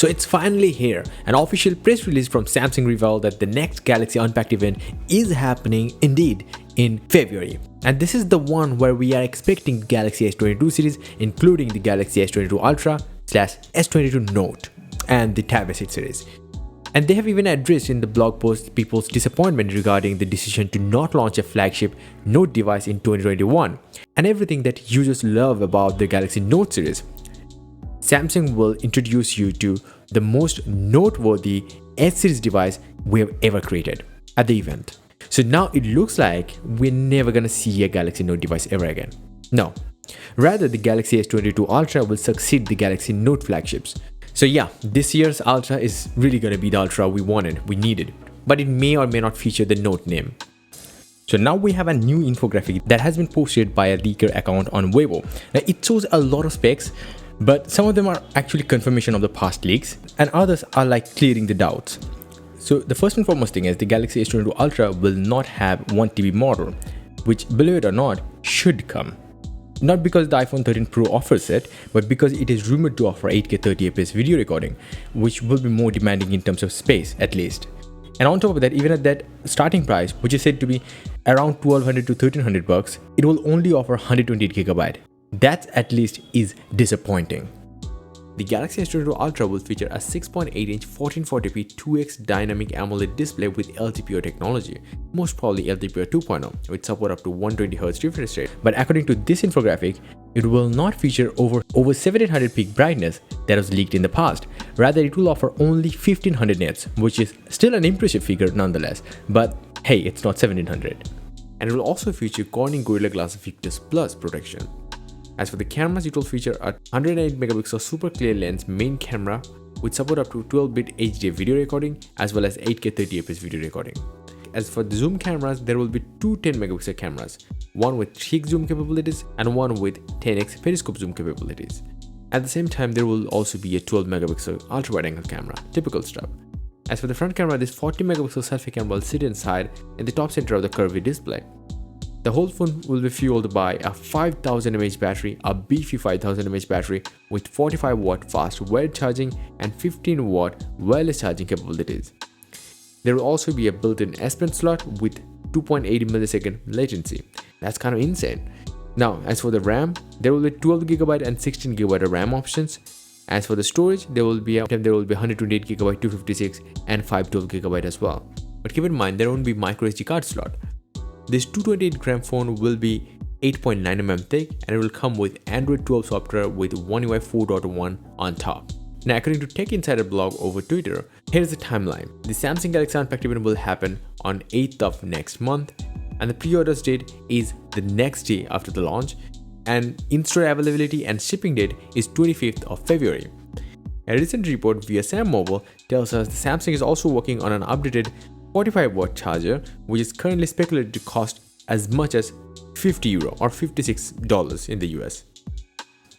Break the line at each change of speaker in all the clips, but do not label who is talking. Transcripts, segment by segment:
So it's finally here. An official press release from Samsung revealed that the next Galaxy Unpacked event is happening indeed in February. And this is the one where we are expecting Galaxy S22 series, including the Galaxy S22 Ultra / S22 Note and the Tab S8 series. And they have even addressed in the blog post people's disappointment regarding the decision to not launch a flagship Note device in 2021 and everything that users love about the Galaxy Note series. Samsung will introduce you to the most noteworthy S series device we have ever created at the event. So now it looks like we're never gonna see a Galaxy Note device ever again. No, rather the Galaxy S22 Ultra will succeed the Galaxy Note flagships. So yeah, this year's Ultra is really gonna be the Ultra we wanted, we needed, but it may or may not feature the Note name. So now we have a new infographic that has been posted by a leaker account on Weibo. Now it shows a lot of specs, but some of them are actually confirmation of the past leaks and others are like clearing the doubts. So the first and foremost thing is the Galaxy S22 Ultra will not have 1TB model, which believe it or not should come. Not because the iPhone 13 Pro offers it, but because it is rumored to offer 8K 30fps video recording, which will be more demanding in terms of space at least. And on top of that, even at that starting price, which is said to be around $1,200 to $1,300, it will only offer 128GB. That at least is disappointing. The Galaxy S22 Ultra will feature a 6.8-inch 1440p 2x dynamic AMOLED display with LTPO technology, most probably LTPO 2.0, with support up to 120Hz refresh rate. But according to this infographic, it will not feature over 1700 peak brightness that was leaked in the past. Rather, it will offer only 1500 nits, which is still an impressive figure nonetheless. But hey, it's not 1700. And it will also feature Corning Gorilla Glass Victus Plus protection. As for the cameras, it will feature a 108MP super clear lens main camera with support up to 12-bit HD video recording as well as 8K 30fps video recording. As for the zoom cameras, there will be two 10MP cameras, one with 3x zoom capabilities and one with 10x periscope zoom capabilities. At the same time, there will also be a 12MP ultra wide angle camera, typical stuff. As for the front camera, this 40MP selfie camera will sit inside in the top center of the curvy display. The whole phone will be fueled by a 5000 mAh battery, a beefy 5000 mAh battery with 45W fast wired charging and 15W wireless charging capabilities. There will also be a built-in S Pen slot with 2.8 millisecond latency. That's kind of insane. Now, as for the RAM, there will be 12GB and 16GB of RAM options. As for the storage, there will be 128GB, 256 and 512GB as well. But keep in mind, there won't be microSD card slot. This 228-gram phone will be 8.9mm thick and it will come with Android 12 software with One UI 4.1 on top. Now, according to Tech Insider blog over Twitter, here's the timeline. The Samsung Galaxy Unpacked event will happen on 8th of next month and the pre-orders date is the next day after the launch and in-store availability and shipping date is 25th of February. A recent report via Sam Mobile tells us the Samsung is also working on an updated 45W charger, which is currently speculated to cost as much as €50 or $56 in the US.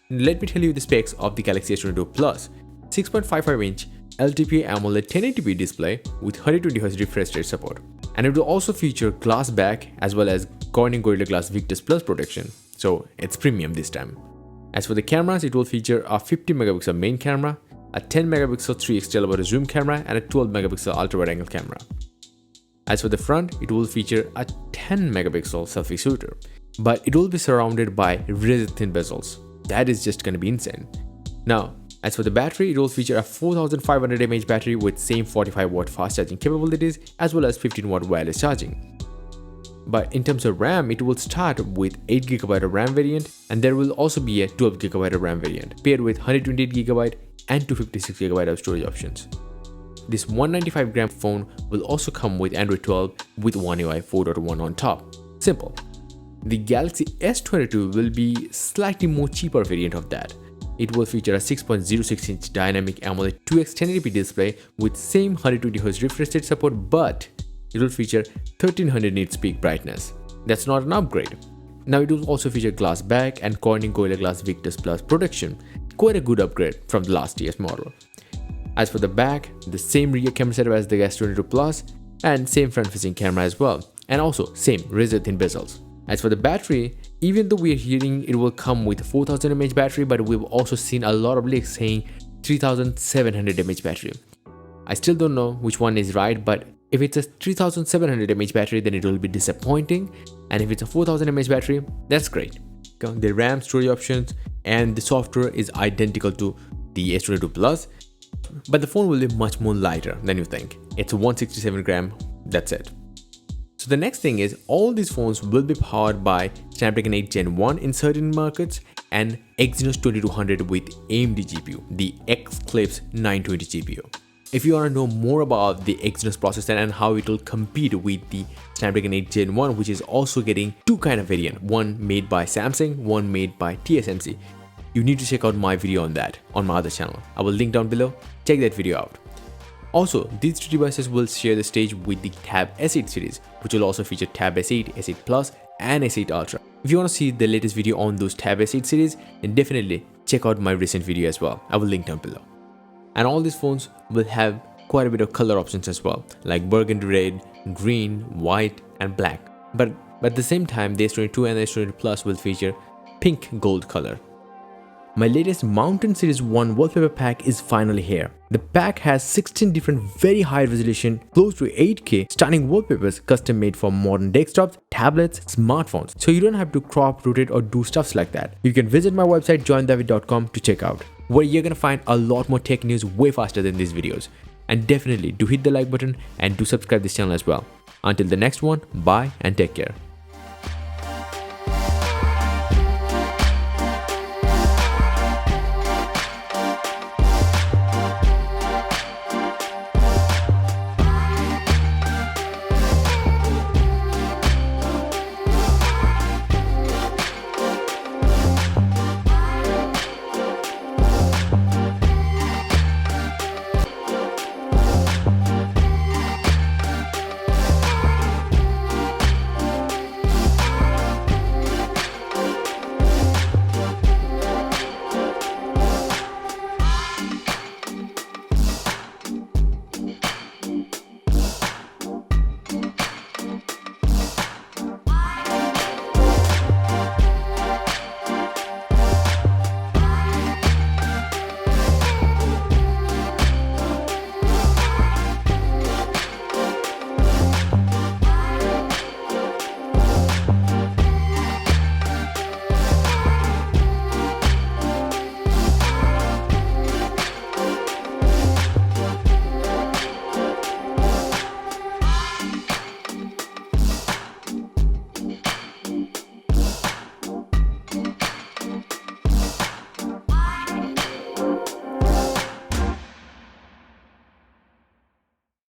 Let me tell you the specs of the Galaxy S22 Plus. 6.55-inch LTPO AMOLED 1080p display with 120Hz refresh rate support. And it will also feature glass back as well as Corning Gorilla Glass Victus Plus protection, so it's premium this time. As for the cameras, it will feature a 50MP main camera, a 10MP 3x teleobjective zoom camera and a 12MP ultra wide angle camera. As for the front, it will feature a 10MP selfie shooter, but it will be surrounded by razor-thin bezels. That is just gonna be insane. Now, as for the battery, it will feature a 4500 mAh battery with same 45W fast charging capabilities as well as 15W wireless charging. But in terms of RAM, it will start with 8GB of RAM variant and there will also be a 12GB of RAM variant paired with 128GB and 256GB of storage options. This 195-gram phone will also come with Android 12 with One UI 4.1 on top. Simple. The Galaxy S22 will be slightly more cheaper variant of that. It will feature a 6.06-inch dynamic AMOLED 2x 1080p display with same 120Hz refresh rate support, but it will feature 1300 nits peak brightness. That's not an upgrade. Now it will also feature glass back and Corning Gorilla Glass Victus Plus protection. Quite a good upgrade from the last year's model. As for the back, the same rear camera setup as the S22 Plus and same front-facing camera as well, and also same razor-thin bezels. As for the battery, even though we are hearing it will come with a 4000 mAh battery, but we've also seen a lot of leaks saying 3700 mAh battery. I still don't know which one is right, but if it's a 3700 mAh battery, then it will be disappointing, and if it's a 4000 mAh battery, that's great. The RAM, storage options, and the software is identical to the S22 Plus, but the phone will be much more lighter than you think. It's 167 gram, that's it. So the next thing is, all these phones will be powered by Snapdragon 8 Gen 1 in certain markets and Exynos 2200 with AMD GPU, the Eclipse 920 GPU. If you want to know more about the Exynos processor and how it will compete with the Snapdragon 8 Gen 1, which is also getting two kind of variant, one made by Samsung, one made by TSMC, you need to check out my video on that on my other channel. I will link down below. Check that video out. Also, these two devices will share the stage with the Tab S8 series, which will also feature Tab S8, S8 Plus, and S8 Ultra. If you want to see the latest video on those Tab S8 series, then definitely check out my recent video as well. I will link down below. And all these phones will have quite a bit of color options as well, like burgundy red, green, white, and black. But at the same time, the S22 and the S22 Plus will feature pink gold color. My latest Mountain Series 1 wallpaper pack is finally here. The pack has 16 different very high resolution, close to 8K stunning wallpapers custom made for modern desktops, tablets, smartphones. So you don't have to crop, rotate, or do stuffs like that. You can visit my website joindavid.com to check out, where you're gonna find a lot more tech news way faster than these videos. And definitely do hit the like button and do subscribe this channel as well. Until the next one, bye and take care.